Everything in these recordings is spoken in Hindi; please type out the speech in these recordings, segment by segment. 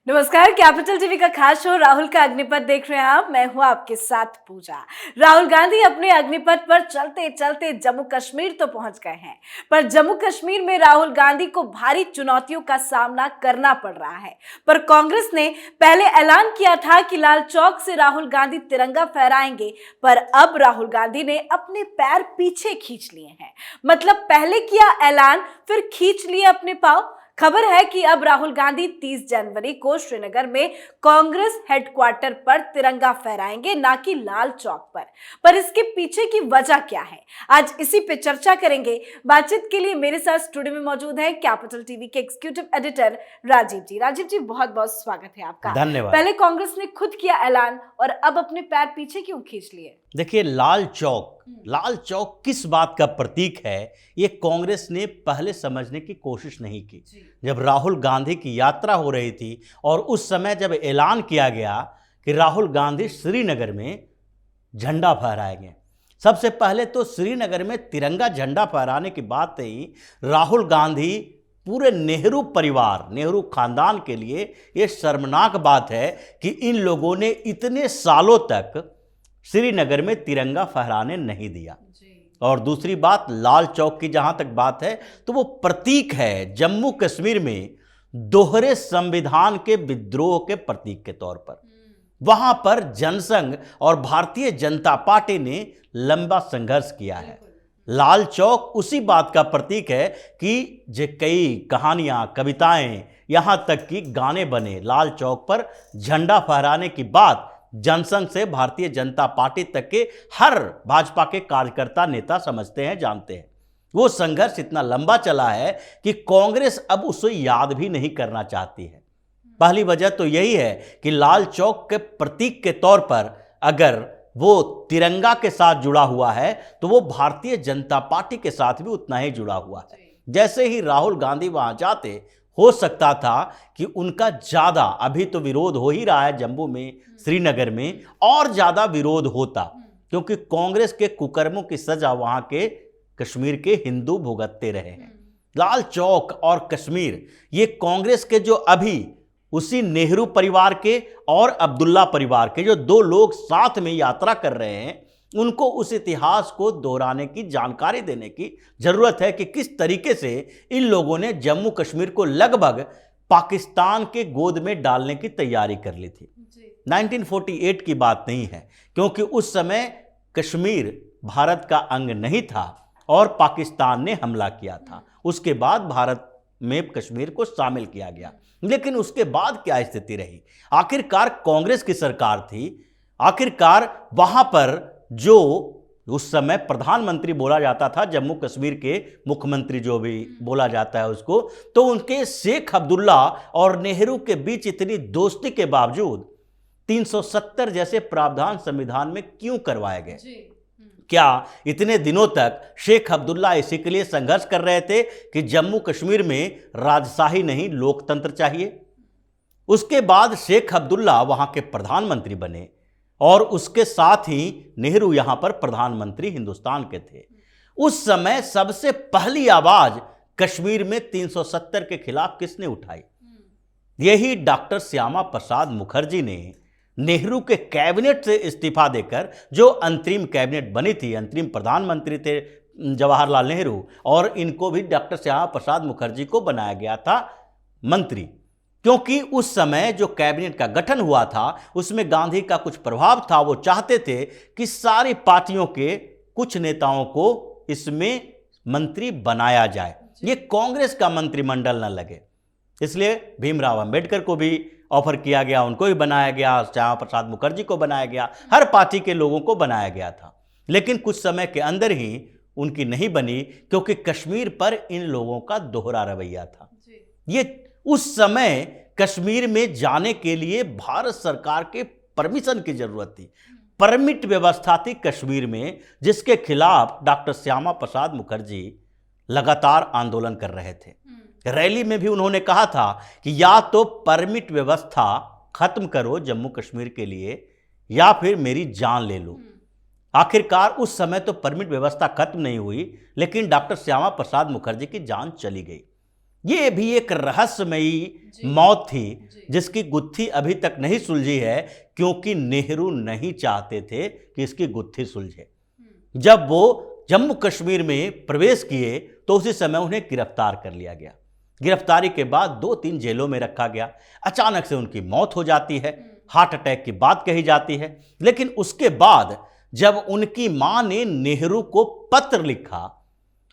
नमस्कार। कैपिटल टीवी का खास शो राहुल का अग्निपथ देख रहे हैं आप। मैं हूं आपके साथ पूजा। राहुल गांधी अपने अग्निपथ पर चलते चलते जम्मू कश्मीर तो पहुंच गए हैं, पर जम्मू कश्मीर में राहुल गांधी को भारी चुनौतियों का सामना करना पड़ रहा है। पर कांग्रेस ने पहले ऐलान किया था कि लाल चौक से राहुल गांधी तिरंगा फहराएंगे, पर अब राहुल गांधी ने अपने पैर पीछे खींच लिए हैं। मतलब पहले किया ऐलान, फिर खींच लिए अपने पांव। खबर है कि अब राहुल गांधी 30 जनवरी को श्रीनगर में कांग्रेस हेडक्वार्टर पर तिरंगा फहराएंगे, ना कि लाल चौक पर इसके पीछे की वजह क्या है, आज इसी पे चर्चा करेंगे। बातचीत के लिए मेरे साथ स्टूडियो में मौजूद है कैपिटल टीवी के एग्जीक्यूटिव एडिटर राजीव जी। राजीव जी, बहुत बहुत स्वागत है आपका। धन्यवाद। पहले कांग्रेस ने खुद किया ऐलान और अब अपने पैर पीछे क्यों खींच लिए? देखिए, लाल चौक किस बात का प्रतीक है, ये कांग्रेस ने पहले समझने की कोशिश नहीं की। जब राहुल गांधी की यात्रा हो रही थी और उस समय जब ऐलान किया गया कि राहुल गांधी श्रीनगर में झंडा फहराएंगे, सबसे पहले तो श्रीनगर में तिरंगा झंडा फहराने की बात ही राहुल गांधी पूरे नेहरू परिवार, नेहरू खानदान के लिए ये शर्मनाक बात है कि इन लोगों ने इतने सालों तक श्रीनगर में तिरंगा फहराने नहीं दिया। और दूसरी बात, लाल चौक की जहां तक बात है तो वो प्रतीक है जम्मू कश्मीर में दोहरे संविधान के विद्रोह के प्रतीक के तौर पर। वहां पर जनसंघ और भारतीय जनता पार्टी ने लंबा संघर्ष किया है। लाल चौक उसी बात का प्रतीक है कि जो कई कहानियां, कविताएं, यहां तक कि गाने बने लाल चौक पर झंडा फहराने की बात जनसंघ से भारतीय जनता पार्टी तक के हर भाजपा के कार्यकर्ता, नेता समझते हैं, जानते हैं। वो संघर्ष इतना लंबा चला है कि कांग्रेस अब उसे याद भी नहीं करना चाहती है। पहली वजह तो यही है कि लाल चौक के प्रतीक के तौर पर अगर वो तिरंगा के साथ जुड़ा हुआ है तो वो भारतीय जनता पार्टी के साथ भी उतना ही जुड़ा हुआ है। जैसे ही राहुल गांधी वहां जाते, हो सकता था कि उनका ज़्यादा, अभी तो विरोध हो ही रहा है जम्मू में, श्रीनगर में, और ज़्यादा विरोध होता, क्योंकि कांग्रेस के कुकर्मों की सजा वहाँ के कश्मीर के हिंदू भुगतते रहे हैं। लाल चौक और कश्मीर, ये कांग्रेस के जो अभी उसी नेहरू परिवार के और अब्दुल्ला परिवार के जो दो लोग साथ में यात्रा कर रहे हैं, उनको उस इतिहास को दोहराने की जानकारी देने की जरूरत है कि किस तरीके से इन लोगों ने जम्मू कश्मीर को लगभग पाकिस्तान के गोद में डालने की तैयारी कर ली थी। 1948 की बात नहीं है, क्योंकि उस समय कश्मीर भारत का अंग नहीं था और पाकिस्तान ने हमला किया था। उसके बाद भारत में कश्मीर को शामिल किया गया, लेकिन उसके बाद क्या स्थिति रही? आखिरकार कांग्रेस की सरकार थी, आखिरकार वहां पर जो उस समय प्रधानमंत्री बोला जाता था, जम्मू कश्मीर के मुख्यमंत्री जो भी बोला जाता है उसको, तो उनके शेख अब्दुल्ला और नेहरू के बीच इतनी दोस्ती के बावजूद 370 जैसे प्रावधान संविधान में क्यों करवाए गए? क्या इतने दिनों तक शेख अब्दुल्ला इसी के लिए संघर्ष कर रहे थे कि जम्मू कश्मीर में राजशाही नहीं, लोकतंत्र चाहिए? उसके बाद शेख अब्दुल्ला वहां के प्रधानमंत्री बने और उसके साथ ही नेहरू यहां पर प्रधानमंत्री हिंदुस्तान के थे। उस समय सबसे पहली आवाज कश्मीर में 370 के खिलाफ किसने उठाई? यही डॉक्टर श्यामा प्रसाद मुखर्जी ने नेहरू के कैबिनेट से इस्तीफा देकर, जो अंतरिम कैबिनेट बनी थी, अंतरिम प्रधानमंत्री थे जवाहरलाल नेहरू, और इनको भी डॉक्टर श्यामा प्रसाद मुखर्जी को बनाया गया था मंत्री, क्योंकि उस समय जो कैबिनेट का गठन हुआ था उसमें गांधी का कुछ प्रभाव था। वो चाहते थे कि सारी पार्टियों के कुछ नेताओं को इसमें मंत्री बनाया जाए, ये कांग्रेस का मंत्रिमंडल न लगे, इसलिए भीमराव अंबेडकर को भी ऑफर किया गया, उनको भी बनाया गया, श्यामा प्रसाद मुखर्जी को बनाया गया, हर पार्टी के लोगों को बनाया गया था। लेकिन कुछ समय के अंदर ही उनकी नहीं बनी, क्योंकि कश्मीर पर इन लोगों का दोहरा रवैया था। ये उस समय कश्मीर में जाने के लिए भारत सरकार के परमिशन की जरूरत थी, परमिट व्यवस्था थी कश्मीर में, जिसके खिलाफ डॉक्टर श्यामा प्रसाद मुखर्जी लगातार आंदोलन कर रहे थे। रैली में भी उन्होंने कहा था कि या तो परमिट व्यवस्था खत्म करो जम्मू कश्मीर के लिए, या फिर मेरी जान ले लो। आखिरकार उस समय तो परमिट व्यवस्था खत्म नहीं हुई, लेकिन डॉक्टर श्यामा प्रसाद मुखर्जी की जान चली गई। ये भी एक रहस्यमयी मौत थी जिसकी गुत्थी अभी तक नहीं सुलझी है, क्योंकि नेहरू नहीं चाहते थे कि इसकी गुत्थी सुलझे। जब वो जम्मू कश्मीर में प्रवेश किए तो उसी समय उन्हें गिरफ्तार कर लिया गया। गिरफ्तारी के बाद 2-3 जेलों में रखा गया। अचानक से उनकी मौत हो जाती है, हार्ट अटैक की बात कही जाती है। लेकिन उसके बाद जब उनकी मां ने नेहरू को पत्र लिखा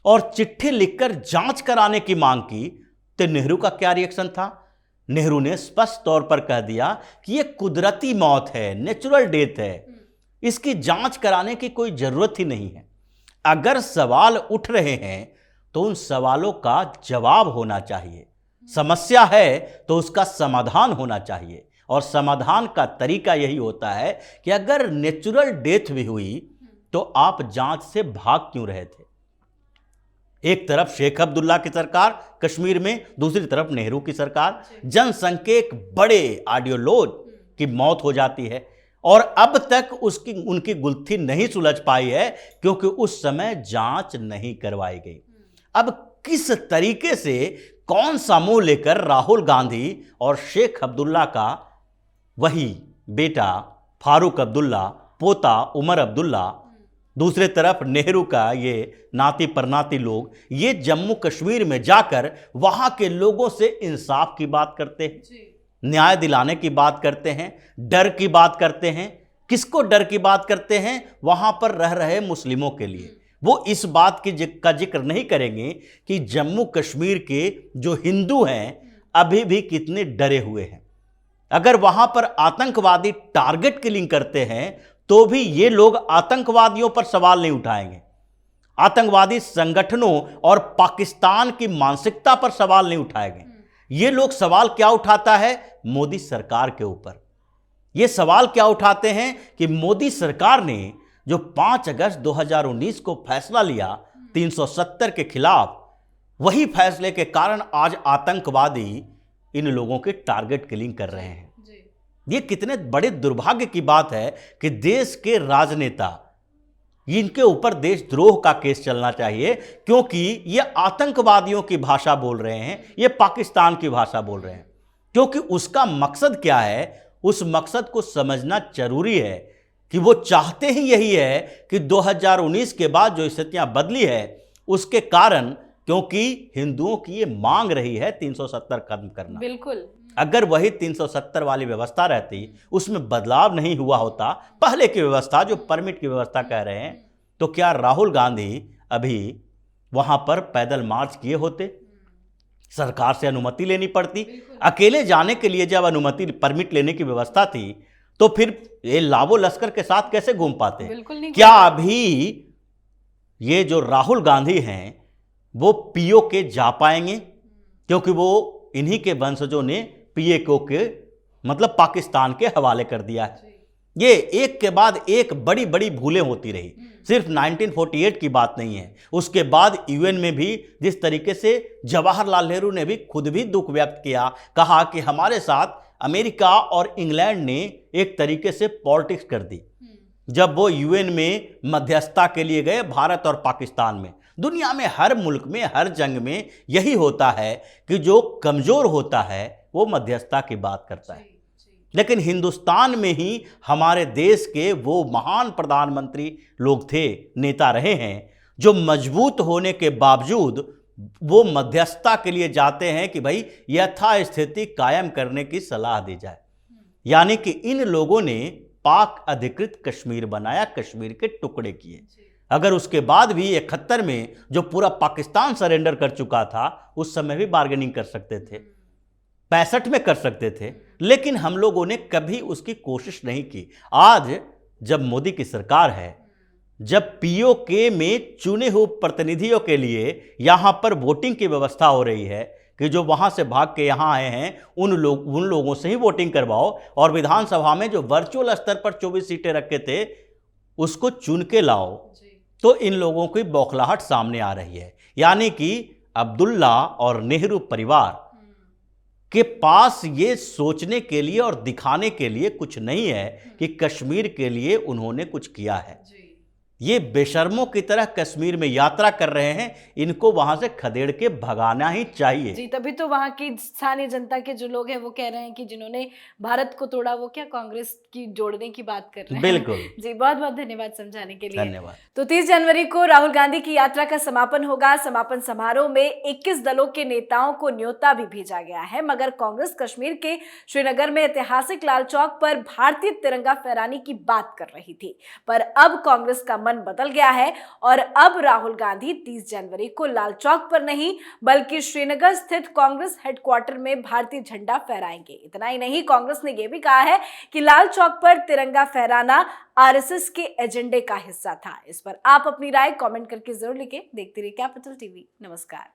और चिट्ठी लिखकर जांच कराने की मांग की, तो नेहरू का क्या रिएक्शन था? नेहरू ने स्पष्ट तौर पर कह दिया कि यह कुदरती मौत है, नेचुरल डेथ है, इसकी जांच कराने की कोई जरूरत ही नहीं है। अगर सवाल उठ रहे हैं तो उन सवालों का जवाब होना चाहिए। समस्या है तो उसका समाधान होना चाहिए, और समाधान का तरीका यही होता है कि अगर नेचुरल डेथ भी हुई तो आप जांच से भाग क्यों रहे थे? एक तरफ शेख अब्दुल्ला की सरकार कश्मीर में, दूसरी तरफ नेहरू की सरकार। जनसंघ के एक बड़े आइडियोलॉज की मौत हो जाती है और अब तक उनकी गुत्थी नहीं सुलझ पाई है, क्योंकि उस समय जांच नहीं करवाई गई। अब किस तरीके से, कौन सा मुंह लेकर राहुल गांधी और शेख अब्दुल्ला का वही बेटा फारूक अब्दुल्ला, पोता उमर अब्दुल्ला, दूसरे तरफ नेहरू का ये नाती परनाती लोग, ये जम्मू कश्मीर में जाकर वहां के लोगों से इंसाफ की बात करते हैं, न्याय दिलाने की बात करते हैं, डर की बात करते हैं। किसको डर की बात करते हैं? वहां पर रह रहे मुस्लिमों के लिए। वो इस बात का जिक्र नहीं करेंगे कि जम्मू कश्मीर के जो हिंदू हैं अभी भी कितने डरे हुए हैं। अगर वहां पर आतंकवादी टारगेट किलिंग करते हैं तो भी ये लोग आतंकवादियों पर सवाल नहीं उठाएंगे, आतंकवादी संगठनों और पाकिस्तान की मानसिकता पर सवाल नहीं उठाएंगे। ये लोग सवाल क्या उठाता है? मोदी सरकार के ऊपर। ये सवाल क्या उठाते हैं कि मोदी सरकार ने जो 5 अगस्त 2019 को फैसला लिया 370 के खिलाफ, वही फैसले के कारण आज आतंकवादी इन लोगों के टारगेट किलिंग कर रहे हैं। ये कितने बड़े दुर्भाग्य की बात है कि देश के राजनेता, इनके ऊपर देशद्रोह का केस चलना चाहिए, क्योंकि ये आतंकवादियों की भाषा बोल रहे हैं, ये पाकिस्तान की भाषा बोल रहे हैं। क्योंकि उसका मकसद क्या है, उस मकसद को समझना जरूरी है कि वो चाहते ही यही है कि 2019 के बाद जो स्थितियां बदली है उसके कारण, क्योंकि हिंदुओं की ये मांग रही है 370 खत्म करना। बिल्कुल। अगर वही 370 वाली व्यवस्था रहती, उसमें बदलाव नहीं हुआ होता, पहले की व्यवस्था जो परमिट की व्यवस्था कह रहे हैं, तो क्या राहुल गांधी अभी वहां पर पैदल मार्च किए होते? सरकार से अनुमति लेनी पड़ती। अकेले जाने के लिए जब अनुमति परमिट लेने की व्यवस्था थी तो फिर ये लावो लश्कर के साथ कैसे घूम पाते? बिल्कुल नहीं। क्या अभी ये जो राहुल गांधी हैं वो पीओके जा पाएंगे? क्योंकि वो इन्हीं के वंशजों ने पीओके के मतलब पाकिस्तान के हवाले कर दिया है। ये एक के बाद एक बड़ी बड़ी भूलें होती रही। सिर्फ 1948 की बात नहीं है, उसके बाद यूएन में भी जिस तरीके से जवाहरलाल नेहरू ने भी खुद भी दुख व्यक्त किया, कहा कि हमारे साथ अमेरिका और इंग्लैंड ने एक तरीके से पॉलिटिक्स कर दी। जब वो यूएन में मध्यस्थता के लिए गए भारत और पाकिस्तान में, दुनिया में हर मुल्क में हर जंग में यही होता है कि जो कमजोर होता है वो मध्यस्थता की बात करता है। लेकिन हिंदुस्तान में ही हमारे देश के वो महान प्रधानमंत्री लोग थे, नेता रहे हैं, जो मजबूत होने के बावजूद वो मध्यस्थता के लिए जाते हैं कि भाई यथास्थिति कायम करने की सलाह दी जाए। यानी कि इन लोगों ने पाक अधिकृत कश्मीर बनाया, कश्मीर के टुकड़े किए। अगर उसके बाद भी 71 में जो पूरा पाकिस्तान सरेंडर कर चुका था, उस समय भी बार्गेनिंग कर सकते थे, 65 में कर सकते थे, लेकिन हम लोगों ने कभी उसकी कोशिश नहीं की। आज जब मोदी की सरकार है, जब पीओके में चुने हुए प्रतिनिधियों के लिए यहां पर वोटिंग की व्यवस्था हो रही है कि जो वहां से भाग के यहां आए हैं उन लोगों से ही वोटिंग करवाओ, और विधानसभा में जो वर्चुअल स्तर पर 24 सीटें रखे थे उसको चुन के लाओ, तो इन लोगों की बौखलाहट सामने आ रही है। यानी कि अब्दुल्ला और नेहरू परिवार के पास ये सोचने के लिए और दिखाने के लिए कुछ नहीं है कि कश्मीर के लिए उन्होंने कुछ किया है। ये बेशर्मों की तरह कश्मीर में यात्रा कर रहे हैं, इनको वहां से खदेड़ के भगाना ही चाहिए। जी, तभी तो वहाँ की स्थानीय जनता के जो लोग हैं वो कह रहे हैं कि जिन्होंने भारत को तोड़ा वो क्या कांग्रेस की जोड़ने की बात कर रहे हैं। बिल्कुल। जी, बहुत बहुत धन्यवाद समझाने के लिए। धन्यवाद। तो 30 जनवरी को राहुल गांधी की यात्रा का समापन होगा। समापन समारोह में 21 दलों के नेताओं को न्योता भी भेजा गया है, मगर कांग्रेस कश्मीर के श्रीनगर में ऐतिहासिक लाल चौक पर भारतीय तिरंगा फहराने की बात कर रही थी, पर अब कांग्रेस का मन बदल गया है और अब राहुल गांधी 30 जनवरी को लाल चौक पर नहीं बल्कि श्रीनगर स्थित कांग्रेस हेडक्वार्टर में भारतीय झंडा फहराएंगे। इतना ही नहीं, कांग्रेस ने यह भी कहा है कि लाल चौक पर तिरंगा फहराना आरएसएस के एजेंडे का हिस्सा था। इस पर आप अपनी राय कमेंट करके जरूर लिखें। देखते रहिए कैपिटल टीवी। नमस्कार।